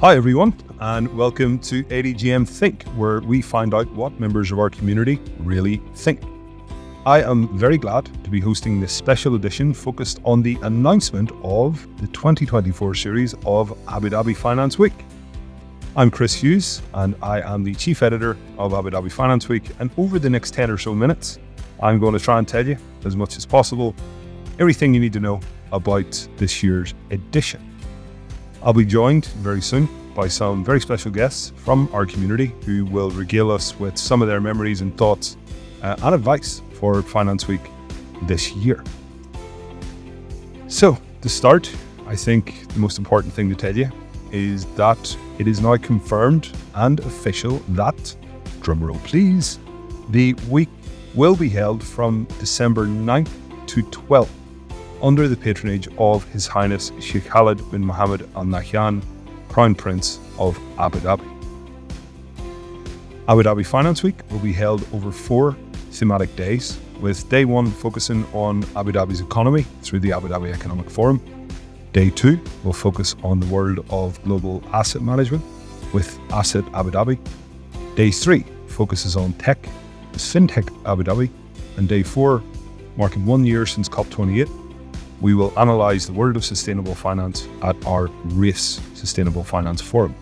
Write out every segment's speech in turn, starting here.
Hi everyone, and welcome to ADGM Think, where we find out what members of our community really think. I am very glad to be hosting this special edition focused on the announcement of the 2024 series of Abu Dhabi Finance Week. I'm Chris Hughes, and I am the Chief Editor of Abu Dhabi Finance Week, and over the next 10 or so minutes, I'm going to try and tell you, as much as possible, everything you need to know about this year's edition. I'll be joined very soon by some very special guests from our community who will regale us with some of their memories and thoughts and advice for Finance Week this year. So, to start, I think the most important thing to tell you is that it is now confirmed and official that, drumroll please, the week will be held from December 9th to 12th under the patronage of His Highness Sheikh Khalid bin Mohammed Al Nahyan, Crown Prince of Abu Dhabi. Abu Dhabi Finance Week will be held over 4 thematic days, with day 1 focusing on Abu Dhabi's economy through the Abu Dhabi Economic Forum. Day 2 will focus on the world of global asset management with Asset Abu Dhabi. Day 3 focuses on tech with FinTech Abu Dhabi. And day 4, marking 1 year since COP28, we will analyse the world of sustainable finance at our RACE Sustainable Finance Forum.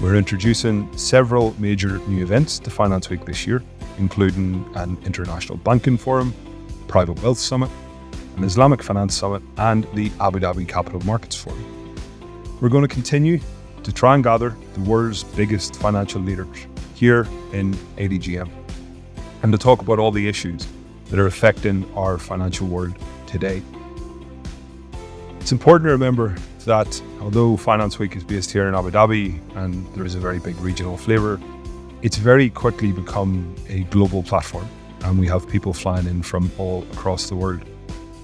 We're introducing several major new events to Finance Week this year, including an International Banking Forum, Private Wealth Summit, an Islamic Finance Summit, and the Abu Dhabi Capital Markets Forum. We're going to continue to try and gather the world's biggest financial leaders here in ADGM and to talk about all the issues that are affecting our financial world today. It's important to remember that although Finance Week is based here in Abu Dhabi and there is a very big regional flavour, it's very quickly become a global platform and we have people flying in from all across the world.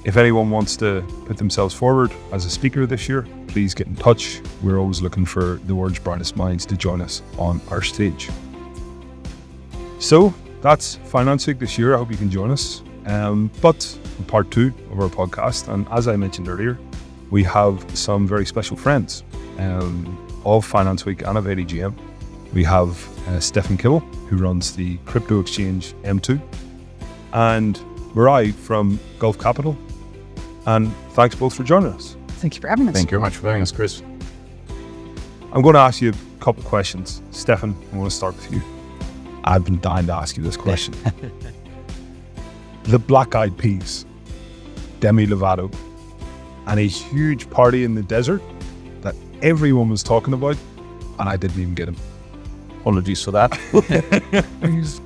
If anyone wants to put themselves forward as a speaker this year, please get in touch. We're always looking for the world's brightest minds to join us on our stage. So that's Finance Week this year. I hope you can join us. But in part 2 of our podcast, and as I mentioned earlier, we have some very special friends of Finance Week and of ADGM. We have Stefan Kimmel, who runs the crypto exchange M2, and Miray from Gulf Capital. And thanks both for joining us. Thank you for having us. Thank you very much for having us, Chris. I'm going to ask you a couple of questions. Stefan, I'm going to start with you. I've been dying to ask you this question. The Black Eyed Peas, Demi Lovato, and a huge party in the desert that everyone was talking about, and I didn't even get him. Apologies for that.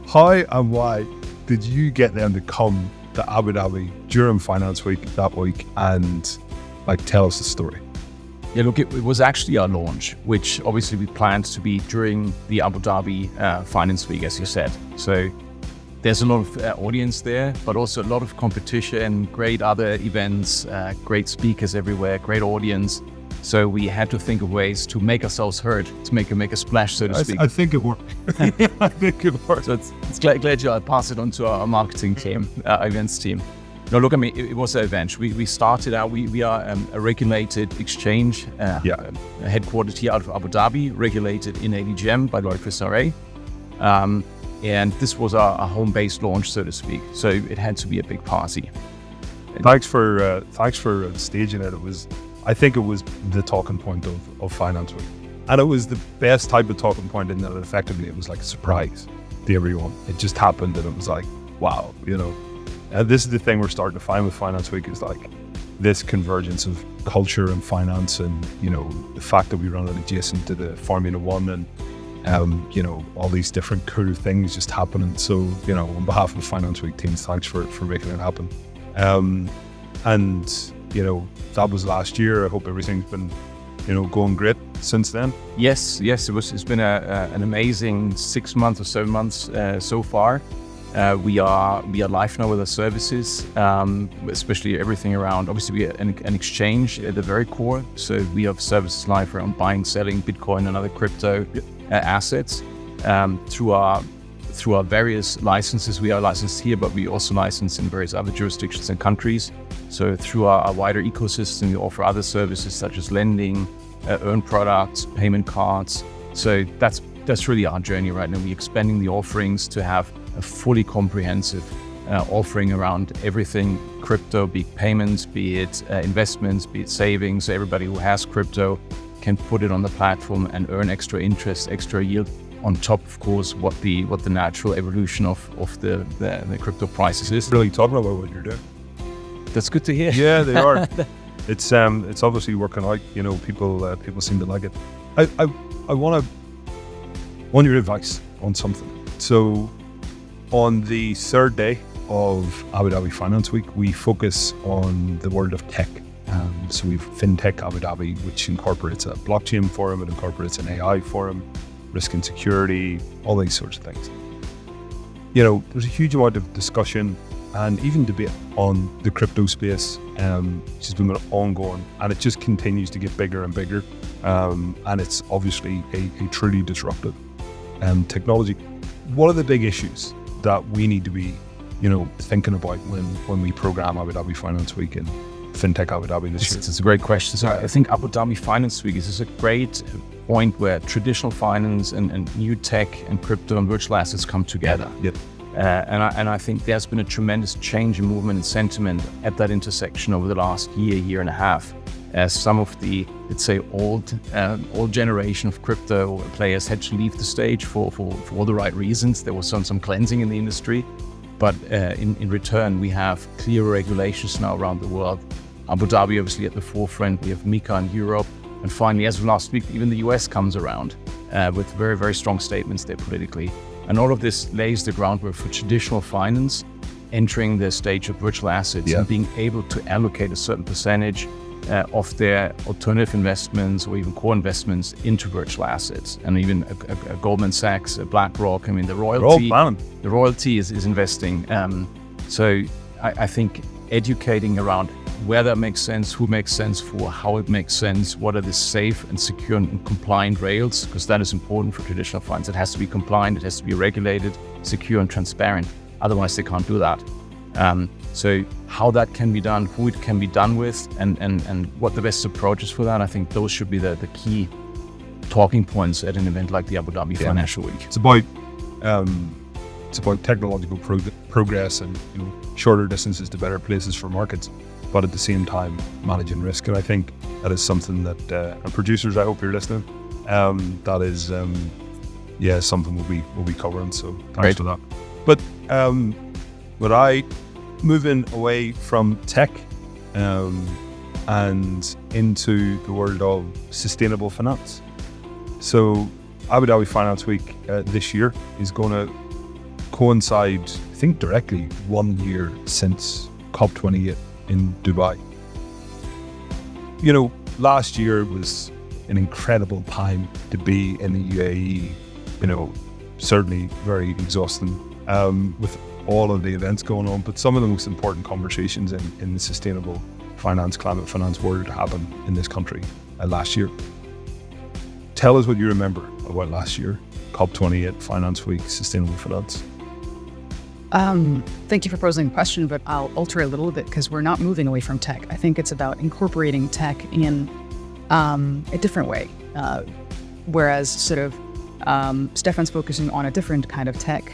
How and why did you get them to come to Abu Dhabi during Finance Week that week and tell us the story? Yeah, look, it was actually our launch, which obviously we planned to be during the Abu Dhabi Finance Week, as you said. So there's a lot of audience there, but also a lot of competition, great other events, great speakers everywhere, great audience. So we had to think of ways to make ourselves heard, to make a splash, so to speak. I think it worked. I think it worked. So it's glad you pass it on to our marketing team, our events team. No, look, I mean, it was an event. We started out, we are a regulated exchange, headquartered here out of Abu Dhabi, regulated in ADGM by Lloyd FSRA. And this was our home-based launch, so to speak. So it had to be a big party. Thanks for staging it. I think it was the talking point of Finance Week. And it was the best type of talking point in that effectively it was like a surprise to everyone. It just happened and it was like, wow, this is the thing we're starting to find with Finance Week is this convergence of culture and finance and, the fact that we run it adjacent to the Formula One and all these different cool things just happening. So, on behalf of the Finance Week team, thanks for making it happen. That was last year. I hope everything's been, going great since then. Yes. It's been an amazing 6 months or 7 months so far. We are live now with our services, especially everything around. Obviously, we are an exchange at the very core. So we have services live around buying, selling Bitcoin and other crypto assets through our various licenses. We are licensed here, but we also license in various other jurisdictions and countries. So through our wider ecosystem, we offer other services such as lending, earn products, payment cards. So that's really our journey right now. We're expanding the offerings to have a fully comprehensive offering around everything crypto, be it payments, be it investments, be it savings. So everybody who has crypto can put it on the platform and earn extra interest, extra yield on top, of course, what the natural evolution of the crypto prices is. Really talking about what you're doing. That's good to hear. Yeah, they are. It's obviously working out. You know, people seem to like it. I want your advice on something. So, on the third day of Abu Dhabi Finance Week, we focus on the world of tech. So we've FinTech Abu Dhabi, which incorporates a blockchain forum, it incorporates an AI forum, risk and security, all these sorts of things. You know, there's a huge amount of discussion and even debate on the crypto space, which has been ongoing, and it just continues to get bigger and bigger. And it's obviously a truly disruptive technology. What are the big issues that we need to be, you know, thinking about when we program Abu Dhabi Finance Week and FinTech Abu Dhabi this year? It's a great question. So I think Abu Dhabi Finance Week is a great point where traditional finance and new tech and crypto and virtual assets come together. Yep. And I think there's been a tremendous change in movement and sentiment at that intersection over the last year and a half, as some of the, let's say, old generation of crypto players had to leave the stage for all the right reasons. There was some cleansing in the industry, but in return, we have clear regulations now around the world. Abu Dhabi obviously at the forefront. We have MiCA in Europe, and finally, as of last week, even the US comes around with very, very strong statements there politically. And all of this lays the groundwork for traditional finance entering the stage of virtual assets and being able to allocate a certain percentage of their alternative investments or even core investments into virtual assets. And even a Goldman Sachs, a BlackRock, I mean, the royalty is investing. So I think educating around where that makes sense, who makes sense for, how it makes sense, what are the safe and secure and compliant rails, because that is important for traditional finance. It has to be compliant, it has to be regulated, secure and transparent. Otherwise, they can't do that. So how that can be done, who it can be done with, and what the best approach is for that, I think those should be the key talking points at an event like the Abu Dhabi Financial Week. It's about technological progress and, you know, shorter distances to better places for markets, but at the same time managing risk. And I think that is something that, and producers, I hope you're listening, that is, something we'll be covering. So thanks for that. But moving away from tech and into the world of sustainable finance. So Abu Dhabi Finance Week this year is going to coincide, I think, directly 1 year since COP28 in Dubai. You know, last year was an incredible time to be in the UAE, you know, certainly very exhausting with all of the events going on, but some of the most important conversations in the sustainable finance, climate finance world happened in this country last year. Tell us what you remember about last year, COP28, Finance Week, Sustainable Finance. Thank you for posing the question, but I'll alter it a little bit because we're not moving away from tech. I think it's about incorporating tech in a different way, whereas sort of Stefan's focusing on a different kind of tech.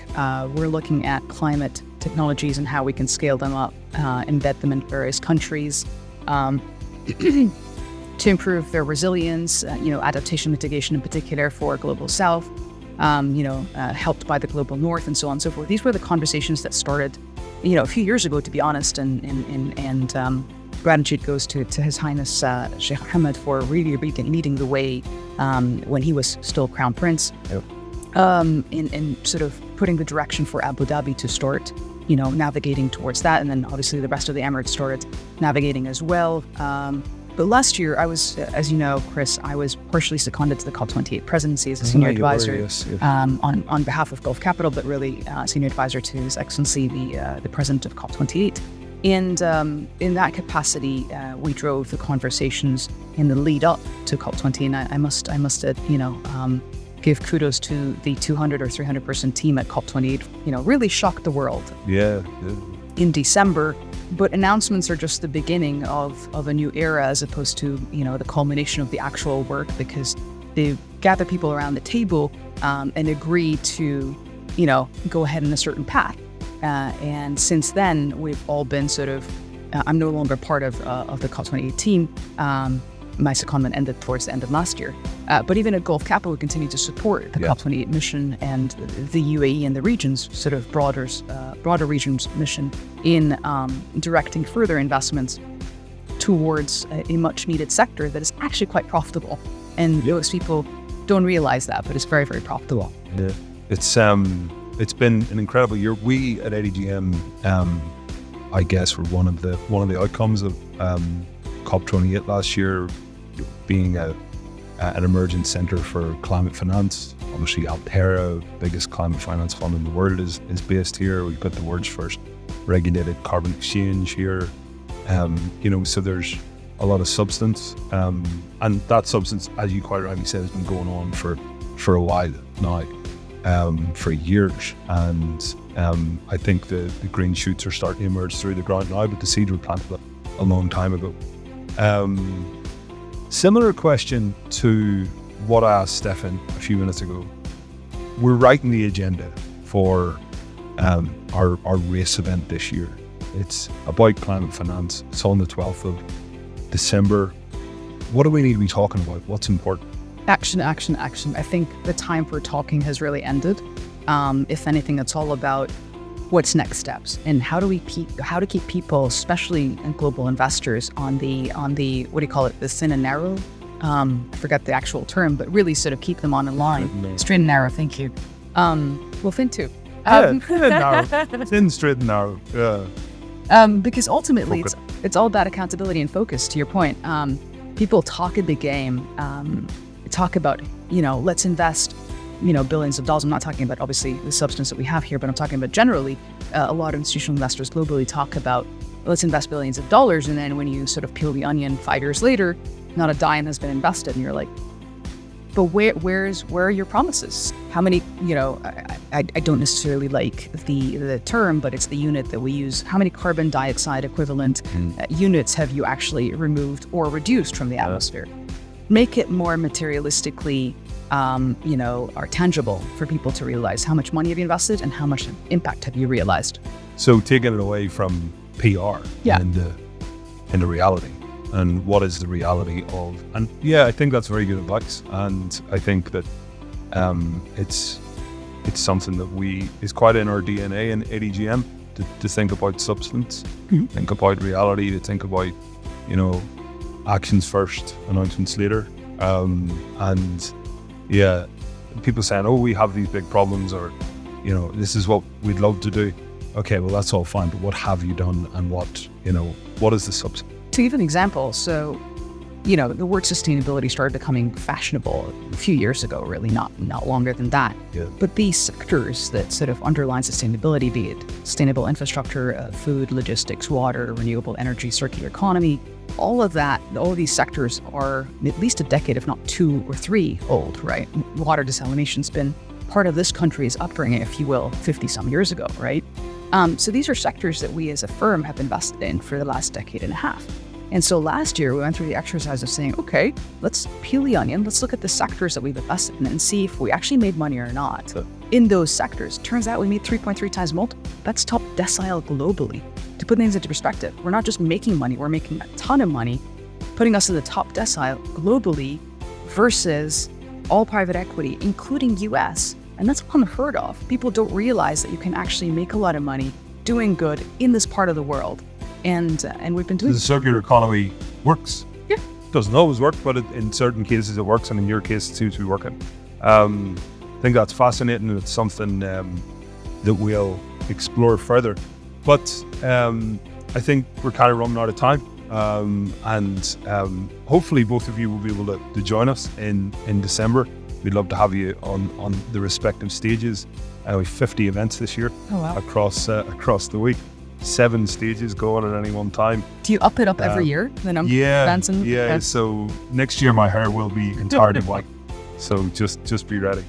We're looking at climate technologies and how we can scale them up, embed them in various countries to improve their resilience, adaptation mitigation in particular for Global South, helped by the Global North and so on and so forth. These were the conversations that started, a few years ago, to be honest, and gratitude goes to His Highness Sheikh Mohammed for really leading the way when he was still Crown Prince, in sort of putting the direction for Abu Dhabi to start, navigating towards that. And then obviously the rest of the Emirates started navigating as well. But last year, I was, as you know, Chris, I was partially seconded to the COP28 presidency as a senior advisor on behalf of Gulf Capital, but really senior advisor to His Excellency, the president of COP28. And in that capacity, we drove the conversations in the lead up to COP20. And I must give kudos to the 200 or 300 person team at COP28. Really shocked the world. Yeah. In December, But announcements are just the beginning of a new era, as opposed to, the culmination of the actual work, because they gather people around the table and agree to, go ahead in a certain path. And since then, we've all been sort of, I'm no longer part of the COP28 team. My secondment ended towards the end of last year. But even at Gulf Capital, we continue to support the COP28 mission and the UAE and the region's sort of broader region's mission in directing further investments towards a much needed sector that is actually quite profitable. And most people don't realize that, but it's very, very profitable. Yeah. It's been an incredible year. We at ADGM, I guess, were one of the outcomes of COP28 last year, being an emerging centre for climate finance. Obviously, Altera, biggest climate finance fund in the world, is based here. We've got the world's first regulated carbon exchange here. So there's a lot of substance, and that substance, as you quite rightly said, has been going on for a while now, for years. And I think the green shoots are starting to emerge through the ground now, but the seed were planted a long time ago. Similar question to what I asked Stefan a few minutes ago. We're writing the agenda for our race event this year. It's about climate finance. It's on the 12th of December. What do we need to be talking about? What's important? Action, action, action. I think the time for talking has really ended. If anything, it's all about what's next steps and how to keep people, especially global investors, on the what do you call it, the thin and narrow. I forget the actual term, but really sort of keep them on a line. Straight and narrow. Thank you. Well, thin too. Thin and narrow. Thin, straight and narrow. Yeah. Because ultimately, it's all about accountability and focus. To your point, people talk a big game. Talk about, let's invest, billions of dollars. I'm not talking about obviously the substance that we have here, but I'm talking about generally. A lot of institutional investors globally talk about, let's invest billions of dollars, and then when you sort of peel the onion 5 years later, not a dime has been invested, and you're like, but where are your promises? How many? I don't necessarily like the term, but it's the unit that we use. How many carbon dioxide equivalent units have you actually removed or reduced from the atmosphere? Make it more materialistically, are tangible for people to realize how much money have you invested and how much impact have you realized. So taking it away from PR into reality, and what is the reality of? And I think that's very good advice. And I think that it's something that is quite in our DNA in ADGM to think about substance, think about reality, to think about actions first, announcements later. People saying, oh, we have these big problems, or, this is what we'd love to do. Okay, well, that's all fine, but what have you done, and what is the substance? To give an example, so, the word sustainability started becoming fashionable a few years ago, really, not longer than that. Yeah. But these sectors that sort of underline sustainability, be it sustainable infrastructure, food, logistics, water, renewable energy, circular economy, all of these sectors are at least a decade, if not 2 or 3 old, right? Water desalination's been part of this country's upbringing, if you will, 50-some years ago, right? So these are sectors that we as a firm have invested in for the last decade and a half. And so last year we went through the exercise of saying, okay, let's peel the onion. Let's look at the sectors that we've invested in and see if we actually made money or not in those sectors. Turns out we made 3.3 times multiple. That's top decile globally. To put things into perspective, we're not just making money, we're making a ton of money, putting us in the top decile globally versus all private equity, including US. And that's unheard of. People don't realize that you can actually make a lot of money doing good in this part of the world. And we've been doing the circular economy works. Yeah. Doesn't always work, but in certain cases it works, and in your case it seems to be working. I think that's fascinating, and it's something that we'll explore further. But I think we're kind of running out of time, and hopefully both of you will be able to join us in December. We'd love to have you on the respective stages. We have 50 events this year. Oh, wow. across the week. 7 stages going at any one time. Do you up it up every year? The number of events? So next year my hair will be entirely white. So just be ready.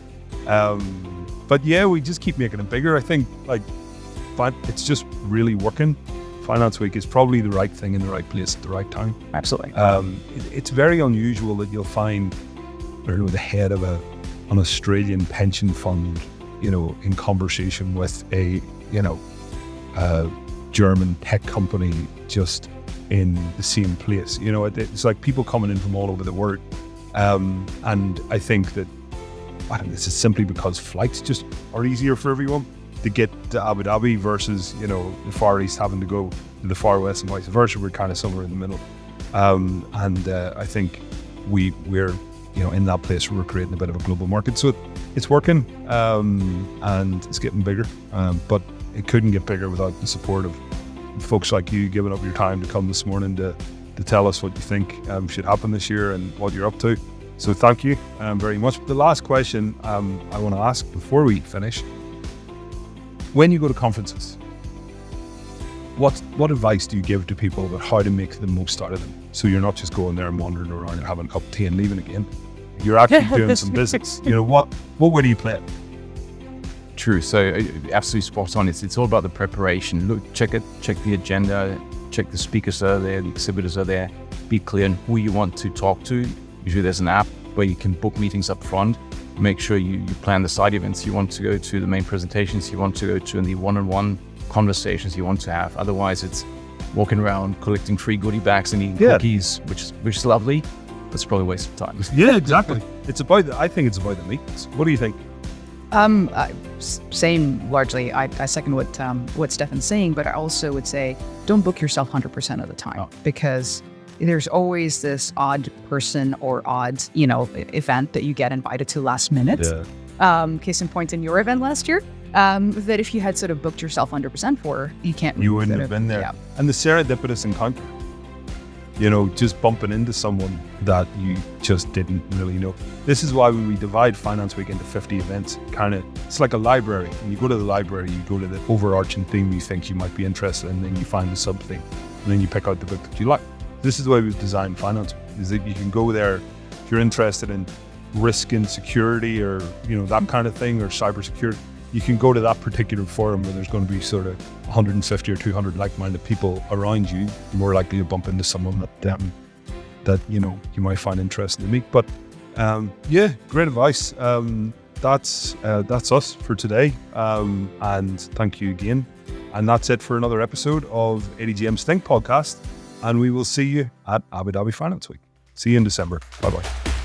But we just keep making it bigger. I think it's just really working Finance Week is probably the right thing in the right place at the right time. Absolutely. It's very unusual that you'll find, I don't know, the head of an Australian pension fund, in conversation with a German tech company just in the same place. It's like people coming in from all over the world. And I think that, this is simply because flights just are easier for everyone to get to Abu Dhabi versus, the Far East having to go to the Far West and vice versa. We're kind of somewhere in the middle. I think we're, in that place where we're creating a bit of a global market. So it's working, and it's getting bigger. But it couldn't get bigger without the support of folks like you giving up your time to come this morning to tell us what you think should happen this year and what you're up to. So thank you very much. The last question I want to ask before we finish: when you go to conferences, what advice do you give to people about how to make the most out of them? So you're not just going there and wandering around and having a cup of tea and leaving again. You're actually doing some business. What way do you play it? True. So absolutely spot on. It's all about the preparation. Look, check the agenda, check the speakers are there, the exhibitors are there. Be clear on who you want to talk to. Usually there's an app where you can book meetings up front. Make sure you plan the side events you want to go to, the main presentations you want to go to, and the one-on-one conversations you want to have. Otherwise, it's walking around collecting free goodie bags and eating cookies, which is lovely, but it's probably a waste of time. Yeah, exactly. I think it's about the meetings. What do you think? Same largely. I second what Stefan's saying, but I also would say don't book yourself 100% of the time, because there's always this odd person or odd, event that you get invited to last minute. Yeah. Case in point in your event last year, that if you had sort of booked yourself 100% for, you wouldn't have been there. Yeah. And the serendipitous encounter, just bumping into someone that you just didn't really know. This is why we divide Finance Week into 50 events. It's like a library. When you go to the library, you go to the overarching theme you think you might be interested in, and then you find the sub-theme, and then you pick out the book that you like. This is the way we've designed Finance Week, is that you can go there if you're interested in risk and security or, that kind of thing, or cybersecurity. You can go to that particular forum where there's going to be sort of 150 or 200 like-minded people around you. You're more likely to bump into someone that you might find interesting to meet. But great advice. That's us for today. And thank you again. And that's it for another episode of ADGM Think podcast. And we will see you at Abu Dhabi Finance Week. See you in December. Bye-bye.